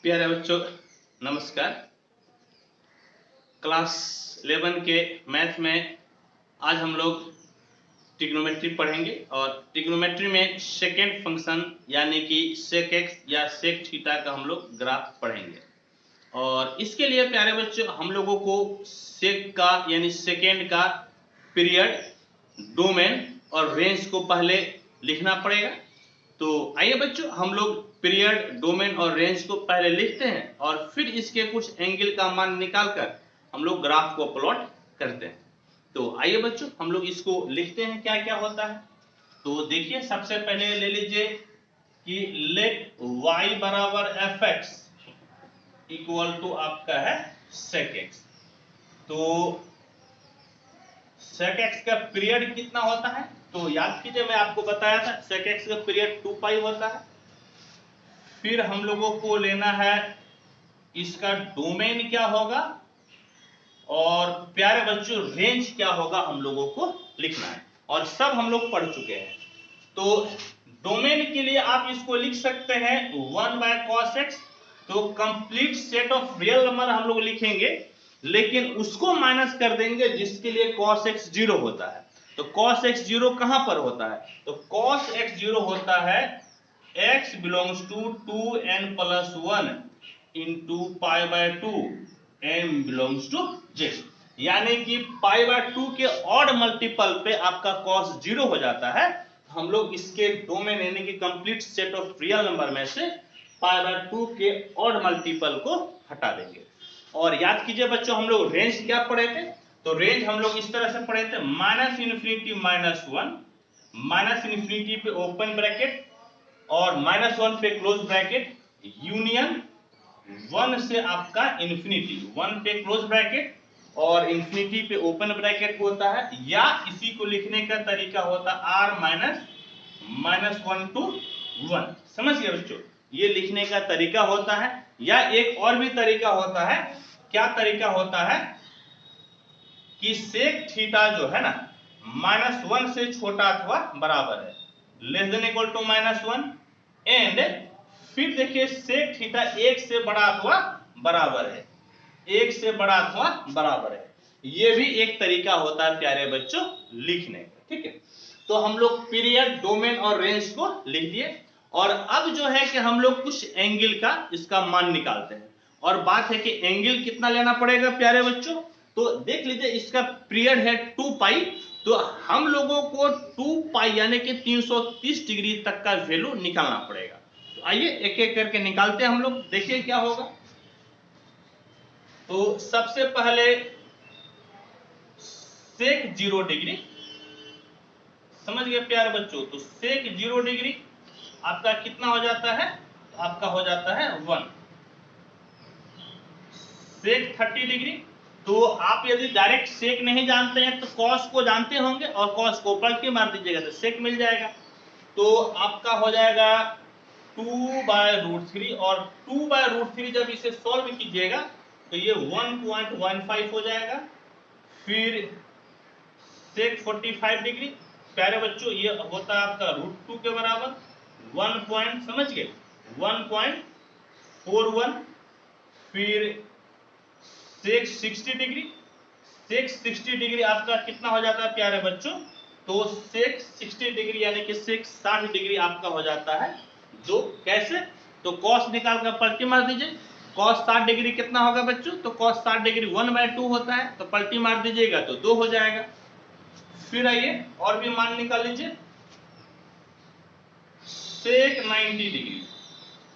प्यारे बच्चों नमस्कार। क्लास 11 के मैथ में आज हम लोग ट्रिग्नोमेट्री पढ़ेंगे और ट्रिग्नोमेट्री में सेकेंड फंक्शन यानी कि सेक एक्स या सेक थीटा का हम लोग ग्राफ पढ़ेंगे। और इसके लिए प्यारे बच्चों हम लोगों को सेक का यानी सेकेंड का पीरियड, डोमेन और रेंज को पहले लिखना पड़ेगा। तो आइए बच्चों हम लोग पीरियड, डोमेन और रेंज को पहले लिखते हैं और फिर इसके कुछ एंगल का मान निकालकर हम लोग ग्राफ को प्लॉट करते हैं। तो आइए बच्चों हम लोग इसको लिखते हैं क्या क्या होता है। तो देखिए सबसे पहले ले लीजिए कि लेट y बराबर एफ एक्स इक्वल टू आपका है सेक एक्स। तो सेक एक्स का पीरियड कितना होता है तो याद कीजिए मैं आपको बताया था सेक एक्स का पीरियड 2 पाई होता है। फिर हम लोगों को लेना है इसका डोमेन क्या होगा और प्यारे बच्चों रेंज क्या होगा हम लोगों को लिखना है और सब हम लोग पढ़ चुके हैं। तो डोमेन के लिए आप इसको लिख सकते हैं 1 बाय cos x। तो complete set of real number हम लोग लिखेंगे लेकिन उसको माइनस कर देंगे जिसके लिए cos x 0 होता है। तो cos x 0 कहां पर होता है तो cos x 0 होता है x belongs to 2n plus 1 into pi by 2 n belongs to z। यानी कि पाई बाय 2 के ऑड मल्टीपल पे आपका cos 0 हो जाता है। हम लोग इसके डोमेन यानी कि complete set of real number में से पाई बाय 2 के ऑड मल्टीपल को हटा देंगे। और याद कीजिए बच्चों हम लोग रेंज क्या पढ़े थे तो रेंज हम लोग इस तरह से पढ़े थे minus infinity minus 1, minus infinity पे ओपन ब्रैकेट और माइनस 1 पे क्लोज ब्रैकेट, यूनियन 1 से आपका इन्फिनिटी, 1 पे क्लोज ब्रैकेट और इन्फिनिटी पे ओपन ब्रैकेट होता है। या इसी को लिखने का तरीका होता r माइनस 1 to 1। समझ गए बच्चों, ये लिखने का तरीका होता है। या एक और भी तरीका होता है, क्या तरीका होता है कि सेक थीटा जो है ना माइनस 1 से छोटा अथवा बराबर है, less than equal to minus 1 and फिर देखिए सेक थीटा 1 से बड़ा अथवा बराबर है, 1 से बड़ा अथवा बराबर है। ये भी एक तरीका होता है प्यारे बच्चों लिखने का। ठीक है, तो हम लोग पीरियड, डोमेन और रेंज को लिख दिए और अब जो है कि हम लोग कुछ एंगल का इसका मान निकालते हैं। और बात है कि एंगल कितना लेना पड़ेगा प्यारे बच्चों तो देख लीजिए इसका पीरियड है 2 पाई। तो हम लोगों को 2 पाई यानी कि 330 डिग्री तक का वैल्यू निकालना पड़ेगा। तो आइए एक एक करके निकालते हैं हम लोग, देखिए क्या होगा। तो सबसे पहले सेक 0 डिग्री, समझ गए प्यारे बच्चों। तो सेक 0 डिग्री आपका कितना हो जाता है तो आपका हो जाता है 1। सेक 30 डिग्री, तो आप यदि डायरेक्ट सेक नहीं जानते हैं तो कॉस को जानते होंगे और कॉस को पलटी मार दीजिएगा तो सेक मिल जाएगा। तो आपका हो जाएगा 2/√3 और 2/√3 जब इसे सॉल्व कीजिएगा तो ये 1.15 हो जाएगा। फिर सेक 45 डिग्री प्यारे बच्चों ये होता है आपका √2 के बराबर, 1 समझ गए 1.41। फिर सेक 60 डिग्री, सेक 60 डिग्री आपका कितना हो जाता है प्यारे बच्चों तो सेक 60 डिग्री यानी कि सेक 60 डिग्री आपका हो जाता है 2। कैसे तो कॉस निकाल कर पलटी मार दीजिए, कॉस 60 डिग्री कितना होगा बच्चों तो कॉस 60 डिग्री 1/2 होता है तो पलटी मार दीजिएगा तो 2 हो जाएगा। फिर आइए और भी मान निकाल लीजिए सेक 90 डिग्री,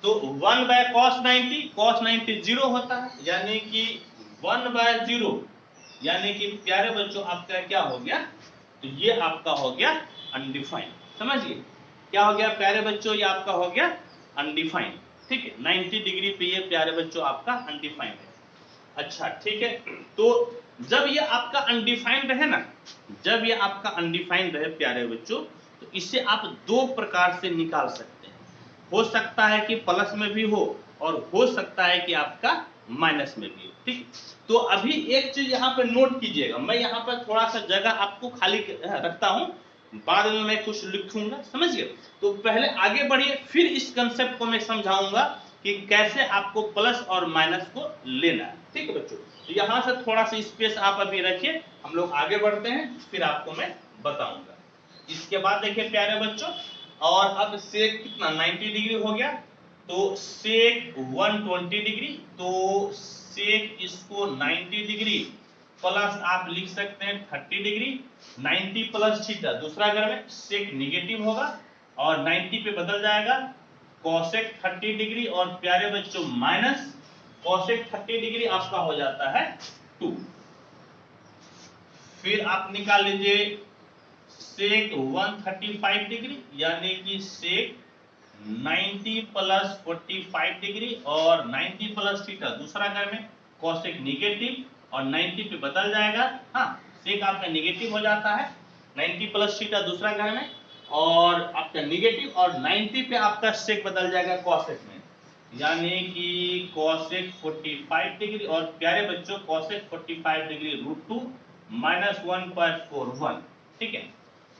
तो 1/cos 90, cos 90 0 होता है यानी कि 1/0 यानी कि प्यारे बच्चों आपका क्या हो गया तो ये आपका हो गया अनडिफाइंड। समझिए क्या हो गया प्यारे बच्चों, ये आपका हो गया अनडिफाइंड। ठीक है, 90 डिग्री पे ये प्यारे बच्चों आपका अनडिफाइंड है। अच्छा ठीक है, तो जब ये आपका अनडिफाइंड रहे ना, जब ये आपका अनडिफाइंड रहे प्यारे बच्चों तो इसे आप 2 प्रकार से निकाल सकते हैं। हो सकता है कि प्लस में भी हो और हो सकता है कि आपका माइनस में भी हो। ठीक, तो अभी एक चीज यहाँ पे नोट कीजिएगा, मैं यहाँ पर थोड़ा सा जगह आपको खाली रखता हूँ, बाद में मैं कुछ लिखूंगा। समझ गए, तो पहले आगे बढ़िए फिर इस कंसेप्ट को मैं समझाऊंगा कि कैसे आपको प्लस और माइनस को लेना है। ठीक है बच्चों, तो यहां से थोड़ा सा स्पेस आप अभी रखिए, हम लोग आगे बढ़ते हैं, फिर आपको मैं बताऊंगा। इसके बाद देखिए प्यारे बच्चों, और अब सेक कितना 90 डिग्री हो गया, तो सेक 120 डिग्री, तो सेक इसको 90 डिग्री प्लस आप लिख सकते हैं 30 डिग्री, 90 प्लस थीटा, दूसरा अगर में सेक निगेटिव होगा और 90 पे बदल जाएगा कोसेक 30 डिग्री, और प्यारे बच्चों माइनस कोसेक 30 डिग्री आपका हो जाता है 2। फिर आप निकाल लीजिए सेक 135 डिग्री, यानी कि सेक 90 प्लस 45 डिग्री और 90 प्लस थीटा, दूसरा अगर में कोसेक निगेटिव और 90 पे बदल जाएगा, हाँ सेक आपका निगेटिव हो जाता है, 90 प्लस थीटा दूसरा अगर में, और आपका निगेटिव और 90 पे आपका सेक बदल जाएगा कोसेक में, यानी कि कोसेक 45 डिग्री, और प्यारे बच्चों कोसेक 45 डिग्री √2 माइनस 1.41। ठीक है,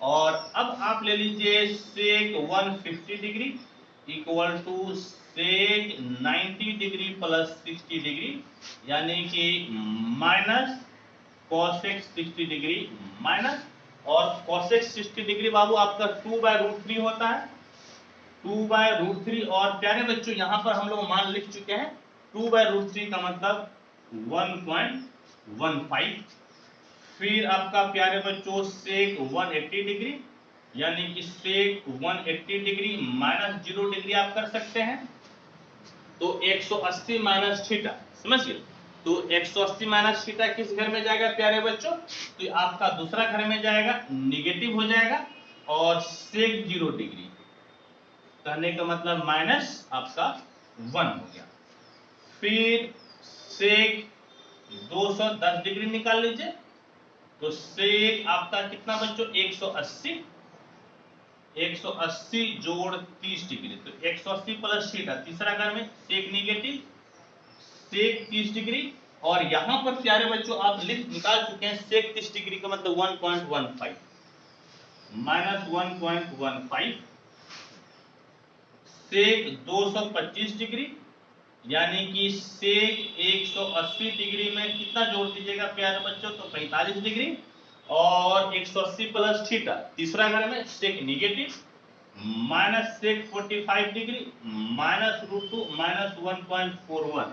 और अब आप ले लीजिए sec 150 degree equal to sec 90 degree plus 60 degree, यानी कि माइनस कोसेक 60 डिग्री माइनस, और कोसेक 60 डिग्री बाबू आपका 2/√3 होता है, 2/√3, और प्यारे बच्चों यहां पर हम लोग मान लिख चुके हैं 2/√3 का मतलब 1.15। फिर आपका प्यारे बच्चों सेक 180 डिग्री, यानी कि सेक 180 डिग्री माइनस 0 डिग्री आप कर सकते हैं, तो 180 माइनस थीटा, समझिए, तो 180 माइनस थीटा किस घर में जाएगा प्यारे बच्चों, तो आपका दूसरा घर में जाएगा, निगेटिव हो जाएगा, और सेक 0 डिग्री कहने का मतलब माइनस आपका 1 हो गया। फिर सेक 210 डिग्री निकाल लीजिए, तो सेक आपका कितना बच्चों 180 जोड़ 30 डिग्री, तो 180 प्लस थीटा, तीसरा घर में सेक निगेटिव सेक 30 डिग्री, और यहां पर प्यारे बच्चों आप निकाल चुके हैं सेक 30 डिग्री का मतलब 1.15 माइनस 1.15, सेक 225 डिग्री, यानी कि सेक 180 डिग्री में कितना जोड़ दीजिएगा प्यारे बच्चों, तो 45 डिग्री, और 180 प्लस थीटा, तीसरा घर में sec negative minus sec 45 degree minus √2 minus 1.41,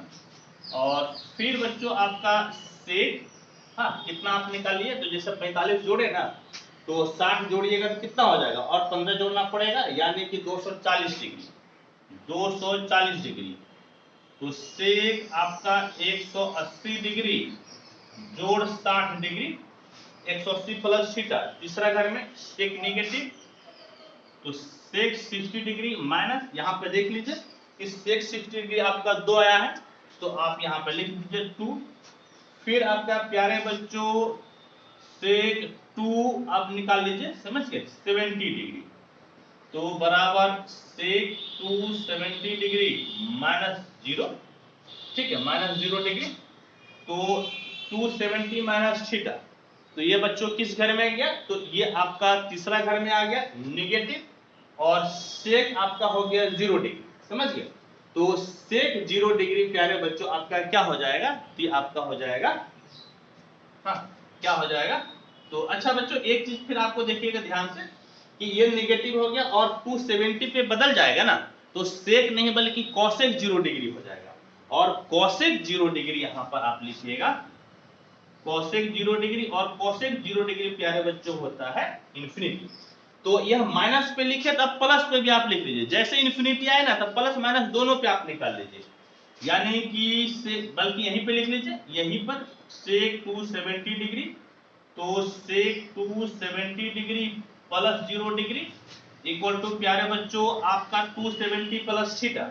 और फिर बच्चों आपका सेक, हाँ कितना आप निकालिए, तो जैसे 45 जोड़े ना, तो 60 जोड़िएगा तो कितना हो जाएगा, और 15 जोड़ना पड़ेगा, यानी कि 240 डिग्री, 240 डिग्री, तो सेक आपका 180 डिग्री जोड़ 60 डिग्री, 180 प्लस थीटा, तीसरा घर में सेक निगेटिव, तो सेक 60 डिग्री माइनस, यहां पे देख लीजिए कि सेक 60 डिग्री आपका 2 आया है, तो आप यहां पे लिख दीजिए 2। फिर आपका प्यारे बच्चों सेक 2 आप निकाल लीजिए, समझ गए 70 डिग्री, तो बराबर सेक 270 डिग्री माइनस 0, ठीक है माइनस 0 डिग्री, तो 270 माइनस थीटा, तो ये बच्चों किस घर में गया, तो ये आपका तीसरा घर में आ गया निगेटिव, और सेक आपका हो गया 0 डिग्री, समझ गए, तो सेक 0 डिग्री प्यारे बच्चों आपका क्या हो जाएगा, ये आपका हो जाएगा, हाँ क्या हो जाएगा, तो अच्छा बच्चों एक चीज फिर आपको देखिएगा ध्यान से कि ये निगेटिव हो गया और 270 पे बदल जाएगा ना, तो सेक नहीं बल्कि कोसेक 0 डिग्री हो जाएगा, और कोसेक 0 डिग्री यहां पर आप लिखिएगा कोसेक 0 डिग्री, और कोसेक 0 डिग्री प्यारे बच्चों होता है इन्फिनिटी, तो यह माइनस पे लिखे तब प्लस पे भी आप लिख लीजिए, जैसे इन्फिनिटी आए ना तब प्लस माइनस दोनों पे आप निकाल लीजिए, यानी कि बल्कि यहीं पे लिख लीजिए, यहीं पर सेक 270 डिग्री, तो sec 270 degree plus 0 degree equal to प्यारे बच्चों आपका 270 प्लस थीटा,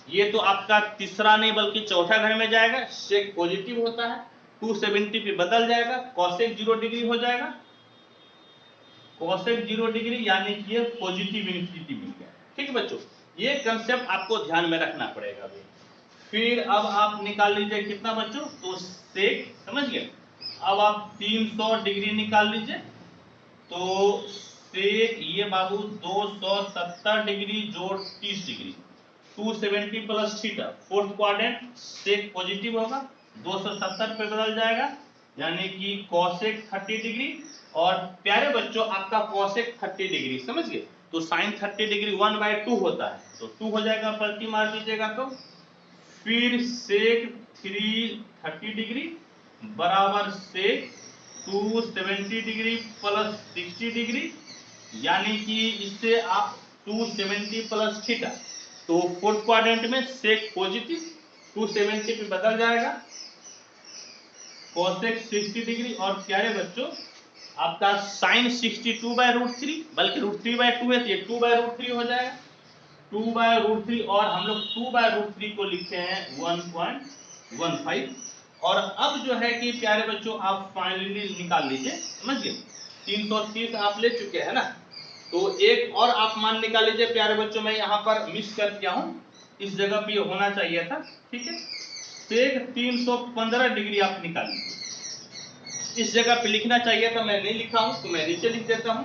ये तो आपका तीसरा नहीं बल्कि चौथा घर में जाएगा, सेक पॉजिटिव होता है, 270 पे बदल जाएगा, कोसेक 0 डिग्री हो जाएगा, कोसेक 0 डिग्री, यानी कि ये पॉजिटिव इन्फिनिटी मिल गया। ठीक है बच्चों, ये कंसेप्ट आपको ध्यान में रखना पड़ेगा अभी। फिर अब आप निकाल लीजिए कितना बच्चों, तो सेक, समझ गए, अब आप 300 डिग्री निकाल लीजिए, तो सेक ये बाबू 270 डिग्री जोड़ 30 degree, 270 plus theta, fourth quadrant sec positive होगा, 270 पे बदल जाएगा, यानी कि कोसेक 30 डिग्री। और प्यारे बच्चों आपका कोसेक 30 डिग्री समझ गए, तो साइन 30 डिग्री 1/2 होता है, तो 2 हो जाएगा, पलटी मार दीजिएगा। तो फिर सेक 30 डिग्री बराबर सेक 270 डिग्री प्लस 60 डिग्री, यानी कि इससे आप 270 प्लस थीटा, तो फोर्थ क्वाड्रेंट में सेक पॉजिटिव 270 पे बदल जाएगा, कोसेक 60 डिग्री। और प्यारे बच्चों आपका साइन 62/√3, बल्कि √3/2 है तो ये 2/√3 हो जाएगा, 2/√3। और हम लोग 2/√3 को लिखते हैं 1.15। और अब जो है कि प्यारे बच्चों आप फाइनली निकाल लीजिए, समझ गए, 330 आप ले चुके हैं ना, तो एक और आप मान निकाल लीजिए। प्यारे बच्चों मैं यहाँ पर मिस कर दिया हूँ, इस जगह पे होना चाहिए था, ठीक है, सेक 315 डिग्री आप निकाल लीजिए, इस जगह पे लिखना चाहिए था, मैं नहीं लिखा हूँ तो मैं नीचे लिख देता हूँ।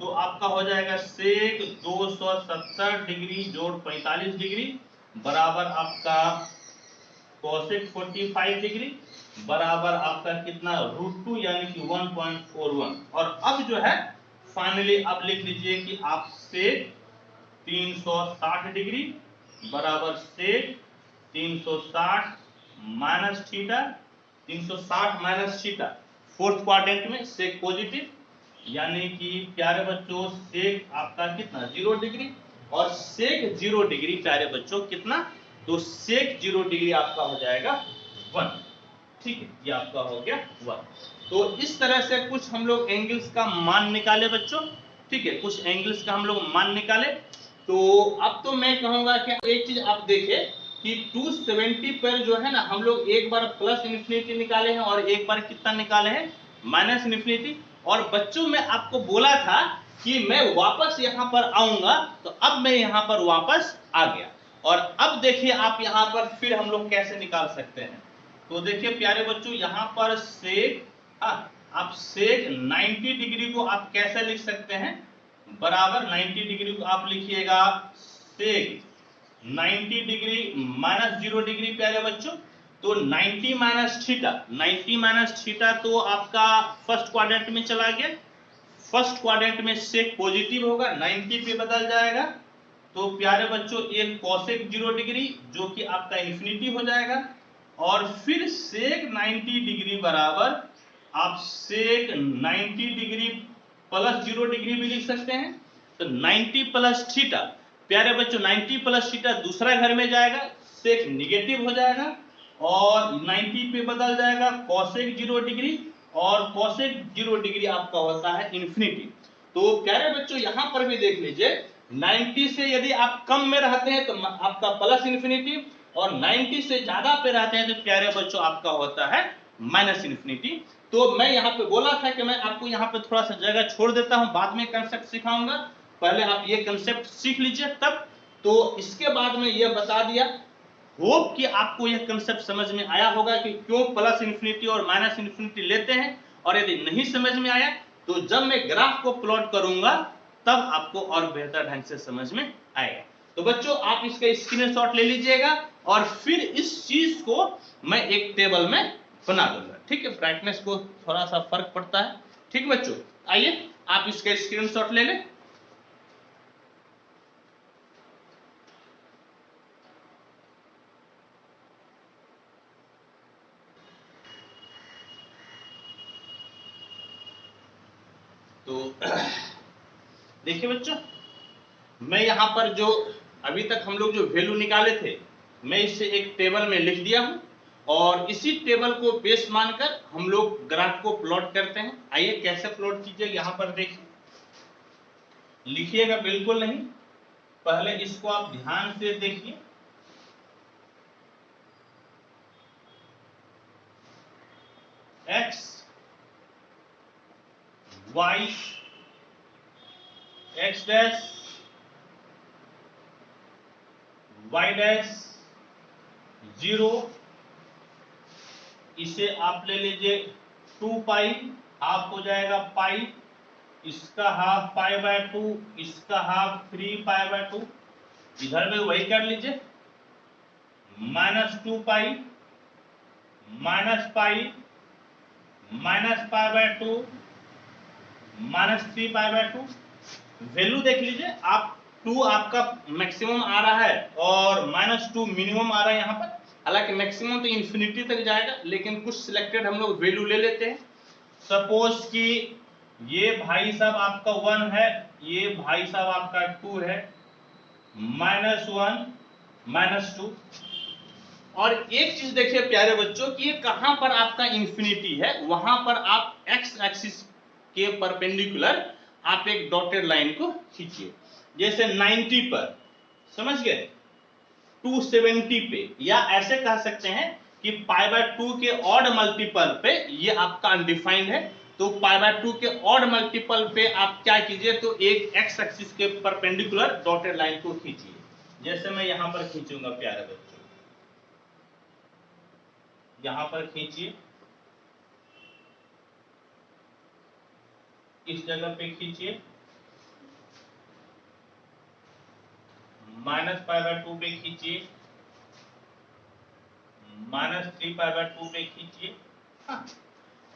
तो आपका हो जाएगा सेक 270 डिग्री जोड़ 45 डिग्री बराबर आपका कोसेक 45 डिग्री बराबर आपका कितना √2 यानी कि 1.41। और अब जो है फाइनली अब लिख लीजिए कि आप सेक 360 डिग्री बराबर सेक 360 minus theta, 360 minus theta, fourth quadrant में सेक पॉजिटिव, यानी कि प्यारे बच्चों सेक आपका कितना 0 डिग्री, और सेक 0 डिग्री प्यारे बच्चों कितना, तो सेक 0 डिग्री आपका हो जाएगा 1, ठीक है, ये आपका हो गया 1। तो इस तरह से कुछ हम लोग एंगल्स का मान निकाले बच्चों, ठीक है, कुछ एंगल्स का हम लोग मान निकाले। तो अब तो मैं कहूंगा कि एक चीज आप देखें कि 270 पर जो है ना हम लोग एक बार प्लस इन्फिनिटी निकाले हैं और एक बार कितना निकाले हैं माइनस इन्फिनिटी। और बच्चों में आपको बोला था कि मैं वापस यहाँ पर आऊंगा, तो अब मैं यहाँ पर वापस आ गया। और अब देखिए आप यहाँ पर फिर हम लोग कैसे निकाल सकते हैं। तो देखिए प्यारे बच्चों यहाँ पर सेक आप सेक 90 डिग्री को आप कैसे लिख सकते हैं, बराबर 90 डिग्री को आप लिखिएगा सेक 90 डिग्री माइनस 0 डिग्री प्यारे बच्चों, तो 90 माइनस थीटा, 90 माइनस थीटा तो आपका फर्स्ट क्वाड्रेंट में चला गया, फर्स्ट क्वाड्रेंट में सेक पॉजिटिव होगा, 90 पे बदल जाएगा, तो प्यारे बच्चों एक कोसेक 0 डिग्री जो कि आपका इन्फिनिटी हो जाएगा। और फिर सेक 90 डिग्री बराबर आप सेक 90 डिग्री प्लस 0 डिग्री भी लिख सकते हैं, तो 90 प्लस थीटा प्यारे बच्चों 90 प्लस थीटा दूसरा घर में जाएगा, सेक निगेटिव हो जाएगा और 90 पे बदल जाएगा कोसेक 0 डिग्री, और कोसेक 0 डिग्री आपका होता है इन्फिनिटी। तो प्यारे बच्चों यहां पर भी देख लीजिए 90 से यदि आप कम में रहते हैं तो आपका प्लस इन्फिनिटी, और 90 से ज्यादा पे रहते हैं तो प्यारे बच्चों आपका होता है माइनस इन्फिनिटी। तो मैं यहाँ पे बोला था कि मैं आपको यहाँ पे थोड़ा सा जगह छोड़ देता हूँ, बाद में कंसेप्ट सिखाऊंगा, पहले आप ये कंसेप्ट सीख लीजिए तब। तो इसके बाद में ये बता दिया, होप कि आपको यह कंसेप्ट समझ में आया होगा कि क्यों प्लस इन्फिनिटी और माइनस इन्फिनिटी लेते हैं। और यदि नहीं समझ में आया तो जब मैं ग्राफ को प्लॉट करूंगा तब आपको और बेहतर ढंग से समझ में आएगा। तो बच्चों आप इसका स्क्रीनशॉट ले लीजिएगा और फिर इस चीज को मैं एक टेबल में बना दूंगा, ठीक है, ब्राइटनेस को थोड़ा सा फर्क पड़ता है, ठीक बच्चों। आइए आप इसका स्क्रीनशॉट ले लें। तो देखिए बच्चों मैं यहां पर जो अभी तक हम लोग जो वैल्यू निकाले थे मैं इसे एक टेबल में लिख दिया हूं, और इसी टेबल को बेस मानकर हम लोग ग्राफ को प्लॉट करते हैं। आइए कैसे प्लॉट कीजिए यहां पर देखिए, लिखिएगा बिल्कुल नहीं, पहले इसको आप ध्यान से देखिए। X y x dash y dash 0, इसे आप ले लीजिए 2 पाई, हाफ हो जाएगा पाई, इसका हाफ पाई बाय 2, इसका हाफ 3 पाई बाय 2, इधर भी वही कर लीजिए, -2 पाई -पाई/2 -3 पाई/2। वैल्यू देख लीजिए आप, 2 आपका मैक्सिमम आ रहा है और -2 मिनिमम आ रहा है यहाँ पर। हालांकि मैक्सिमम तो इन्फिनिटी तक जाएगा, लेकिन कुछ सिलेक्टेड हम लोग वैल्यू ले लेते हैं। सपोज कि ये भाई साहब आपका 1 है, ये भाई साहब आपका 2 है, -1 -2। और एक चीज देखिए प्यारे बच्चों कि ये कहां पर आपका इंफिनिटी है, वहां पर आप एक्स एक्सिस के परपेंडिकुलर आप एक डॉटेड लाइन को खींचिए। जैसे 90 पर, समझ गए, 270 पे, या ऐसे कह सकते हैं कि π/2 के ऑड मल्टीपल पे ये आपका अनडिफाइंड है, तो π/2 के ऑड मल्टीपल पे आप क्या कीजिए, तो एक एक्स एक्सिस के परपेंडिकुलर डॉटेड लाइन को खींचिए। जैसे मैं यहां पर खींचूंगा प्यारे बच्चों, यहां पर खींचिए, इस जगह पे खींचिए, -π/2 पे खींचिए, -3π/2 पे खींचिए। हाँ।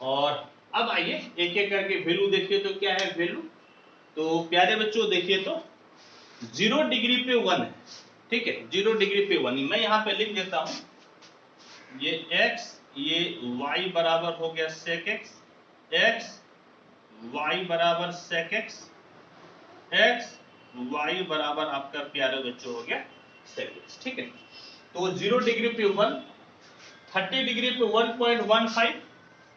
और अब आइए एक एक करके वैल्यू देखिए तो क्या है वैल्यू। तो प्यारे बच्चों देखिए तो 0 डिग्री पे 1 है, ठीक है, 0 डिग्री पे 1। मैं यहाँ पे लिख देता हूं, ये x, ये y बराबर हो गया sec x, x y बराबर sec x, x y बराबर आपका प्यारे बच्चों हो गया sec x, ठीक है। तो 0 डिग्री पे 1, 30 डिग्री पे 1.15,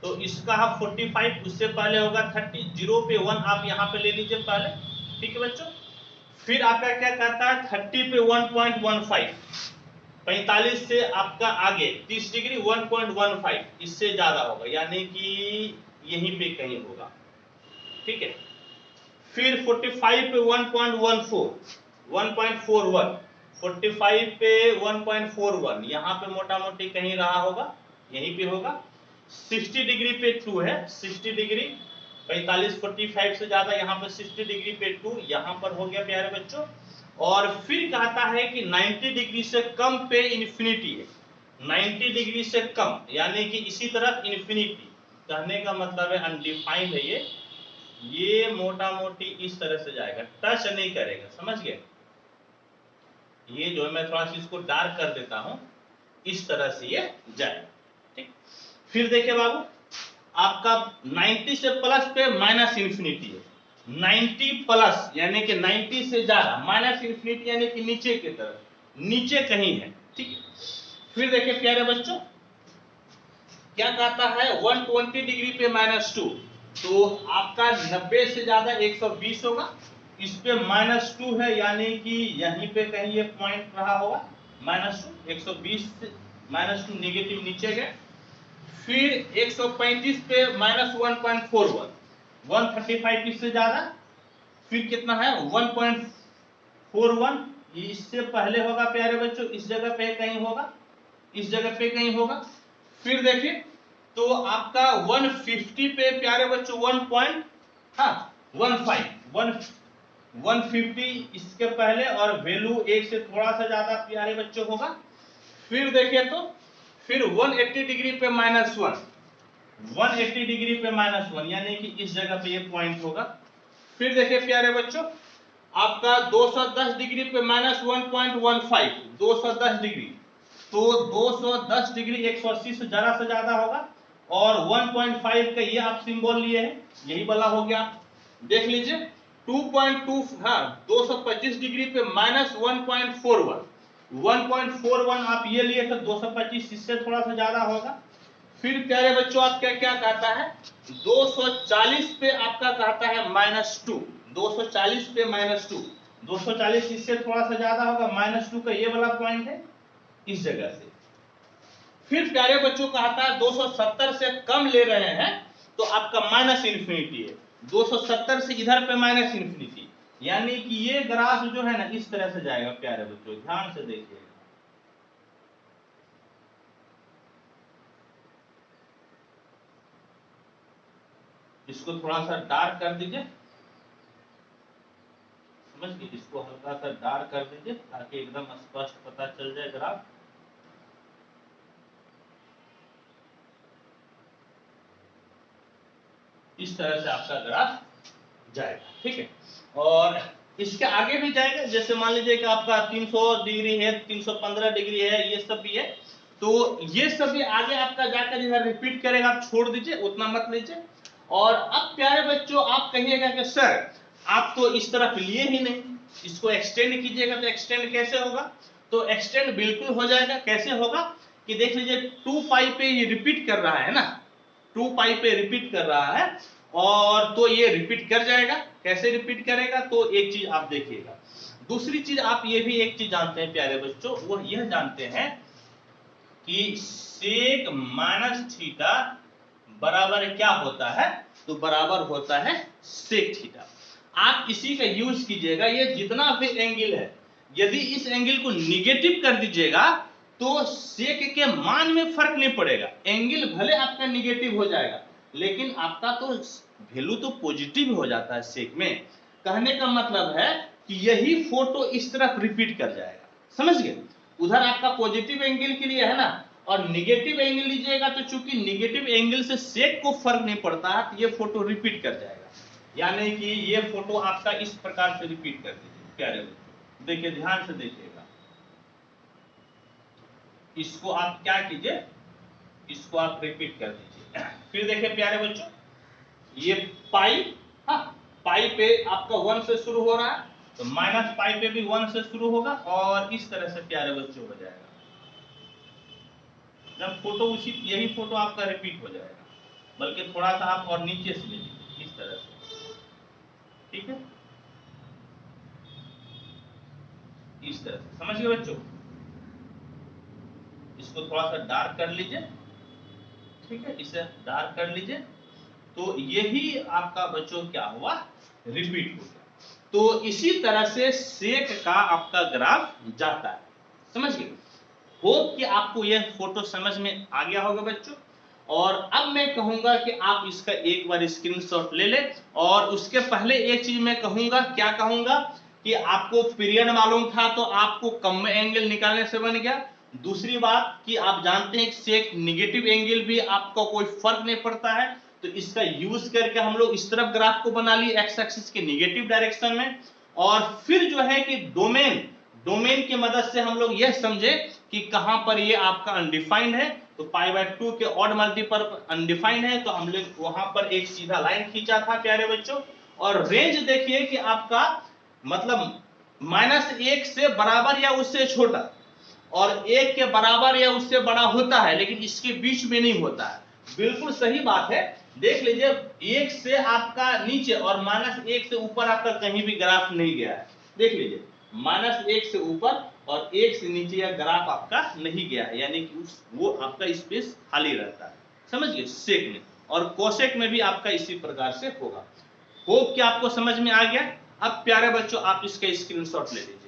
तो इसका आप 45, उससे पहले होगा 30, 0 पे 1 आप यहाँ पे ले लीजिए पहले, ठीक है बच्चों। फिर आपका क्या कहता है 30 पे 1.15, 45 से आपका आगे 30 डिग्री 1.15, इससे ज्यादा होगा, यानी कि यहीं पे कहीं होगा, ठीक है। फिर 45 पे 1.14, 1.41, 45 पे 1.41, यहाँ पे मोटा मोटी कहीं रहा होगा, यहीं पे होगा। 60 डिग्री पे 2 है, 60 डिग्री 45, 45 से ज्यादा, यहाँ पर 60 डिग्री पे 2, यहाँ पर हो गया प्यारे बच्चों। और फिर कहता है कि 90 डिग्री से कम पे इन्फिनिटी है, 90 डिग्री से कम, यानी कि इसी तरफ इन्फिनिटी, कहने का मतलब है अनडिफाइंड है ये मोटा मोटी इस तरह से जाएगा, टच नहीं करेगा, समझ गए। ये जो है मैं थोड़ा सा इसको डार्क कर देता हूं, इस तरह से ये जाएगा, ठीक। फिर देखिए बाबू, आपका 90 से प्लस पे माइनस इन्फिनिटी है, 90 प्लस यानी कि 90 से ज्यादा, माइनस इन्फिनिटी यानी कि नीचे की तरफ, नीचे कहीं है, ठीक है। फिर देखिए प्यारे बच्चों क्या कहता है 120 डिग्री पे -2, तो आपका 90 से ज्यादा 120 होगा, इस पे -2 है, यानी कि यहीं पे कहीं ये पॉइंट रहा होगा, -2, 120 से -2 नेगेटिव नीचे गए। फिर 135 पे -1.41, 135 इससे ज्यादा, फिर कितना है 1.41, ये इससे पहले होगा प्यारे बच्चों, इस जगह पे कहीं होगा, इस जगह पे कहीं होगा। फिर देखिए तो आपका 150 पे प्यारे बच्चों 150 इसके पहले, और वैल्यू 1 से थोड़ा सा ज्यादा प्यारे बच्चों होगा। फिर देखिए तो फिर 180 डिग्री पे -1, 180 डिग्री पे -1, यानी कि इस जगह पे ये पॉइंट होगा। फिर देखिए प्यारे बच्चों आपका 210 डिग्री पे -1.15, 210 डिग्री, तो 210 डिग्री 180 से ज्यादा होगा, और 1.5 का ये आप सिंबल लिए हैं, यही वाला हो गया, देख लीजिए 2.2, हाँ 225 डिग्री पे -1.41, 1.41 आप ये लिए थे, 225 इससे थोड़ा सा ज्यादा होगा। फिर प्यारे बच्चों आपका क्या कहता है 240 पे आपका कहता है -2, 240 पे -2, 240 इससे थोड़ा सा ज्यादा होगा, -2 का ये वाला पॉइंट है इस जगह से। फिर प्यारे बच्चों कहता है 270 से कम ले रहे हैं तो आपका माइनस इन्फिनिटी है, 270 से इधर पे माइनस इन्फिनिटी, यानी कि ये ग्राफ जो है ना इस तरह से जाएगा प्यारे बच्चों, ध्यान से देखिए। इसको थोड़ा सा डार्क कर दीजिए, समझ गए। इसको हल्का सा डार्क कर दीजिए ताकि एकदम स्पष्ट पता चल जाए ग्राफ। इस तरह से आपका ग्राफ जाएगा, ठीक है। और इसके आगे भी जाएगा, जैसे मान लीजिए कि आपका 300 डिग्री है, 315 डिग्री है, ये सब भी है, तो ये सब भी आगे आपका जाकर इधर रिपीट करेगा, आप छोड़ दीजिए, उतना मत लीजिए। और अब प्यारे बच्चों आप कहिएगा कि सर आप तो इस तरफ लिए ही नहीं, इसको एक्सटेंड कीजिएगा, तो एक्सटेंड कैसे होगा? तो एक्सटेंड बिल्कुल हो जाएगा। कैसे होगा कि देख लीजिए 2 पाई पे ये रिपीट कर रहा है ना, 2 पाई पे रिपीट कर रहा है, और तो ये रिपीट कर जाएगा। कैसे रिपीट करेगा? तो एक चीज आप देखिएगा। दूसरी चीज आप ये भी एक चीज जानते हैं प्यारे बच्चों, वो यह जानते हैं कि सेक माइनस थीटा बराबर क्या होता है? तो बराबर होता है सेक थीटा। आप इसी का यूज कीजिएगा। ये जितना भी एंगल है, यदि इस एंगल को निगेटिव कर दीजिएगा तो सेक के मान में फर्क नहीं पड़ेगा। एंगल भले आपका निगेटिव हो जाएगा, लेकिन आपका तो वैल्यू तो पॉजिटिव हो जाता है सेक में। कहने का मतलब है कि यही फोटो इस तरफ रिपीट कर जाएगा, समझ गए। उधर आपका पॉजिटिव एंगल के लिए है ना, और निगेटिव एंगल लीजिएगा तो चूंकि निगेटिव एंगल से सेक को फर्क नहीं पड़ता है, तो ये फोटो रिपीट कर जाएगा। यानी कि ये फोटो आपका इस प्रकार से रिपीट कर दीजिए प्यारे बच्चों। देखिए ध्यान से देखिएगा, इसको आप क्या कीजिए, इसको आप रिपीट कर दीजिए। फिर देखिए प्यारे बच्चों, ये पाई, हाँ पाई पे आपका 1 से शुरू हो रहा है, तो माइनस पाई पे भी 1 से शुरू होगा, और इस तरह से प्यारे बच्चों हो जाएगा। जब फोटो उसी यही फोटो आपका रिपीट हो जाएगा, बल्कि थोड़ा सा आप और नीचे से ले लीजिए इस तरह से, ठीक है, इस तरह से। समझ गए बच्चों? इसको थोड़ा सा डार्क कर लीजिए, ठीक है, इसे डार्क कर लीजिए। तो यही आपका बच्चों क्या हुआ? रिपीट हो गया। तो इसी तरह से सेक का आपका ग्राफ जाता है, समझ गए। होप कि आपको यह फोटो समझ में आ गया होगा बच्चों। और अब मैं कहूंगा कि आप इसका एक बार स्क्रीनशॉट ले लें। और उसके पहले एक चीज मैं कहूंगा, क्या कहूंगा कि आपको पीरियड मालूम था तो आपको कम एंगल निकालने से बन गया। दूसरी बात कि आप जानते हैं कि सेक निगेटिव एंगल भी आपको कोई फर्क नहीं पड़ता है, तो इसका यूज करके हम लोग इस तरफ ग्राफ को बना लिए एक्स एक्सिस के निगेटिव डायरेक्शन में। और फिर जो है कि डोमेन की मदद से हम लोग यह समझे कि कहां पर ये आपका अनडिफाइंड है, तो π/2 के ऑड मल्टीपल अनडिफाइंड है, तो हम लोग वहां पर एक सीधा लाइन खींचा था प्यारे बच्चों। और रेंज देखिए कि आपका मतलब -1 से बराबर या उससे छोटा, और 1 के बराबर या उससे बड़ा होता है, लेकिन इसके बीच में नहीं होता है। बिल्कुल सही बात है। देख लीजिए 1 से आपका नीचे और -1 से ऊपर आपका कहीं भी ग्राफ नहीं गया है। देख लीजिए -1 से ऊपर और 1 से नीचे यह ग्राफ आपका नहीं गया है, यानी कि वो आपका स्पेस खाली रहता है, समझ गए। सेक में और कोसेक में भी आपका इसी प्रकार से होगा। होप कि आपको समझ में आ गया। अब प्यारे बच्चों आप इसका स्क्रीनशॉट ले लीजिए।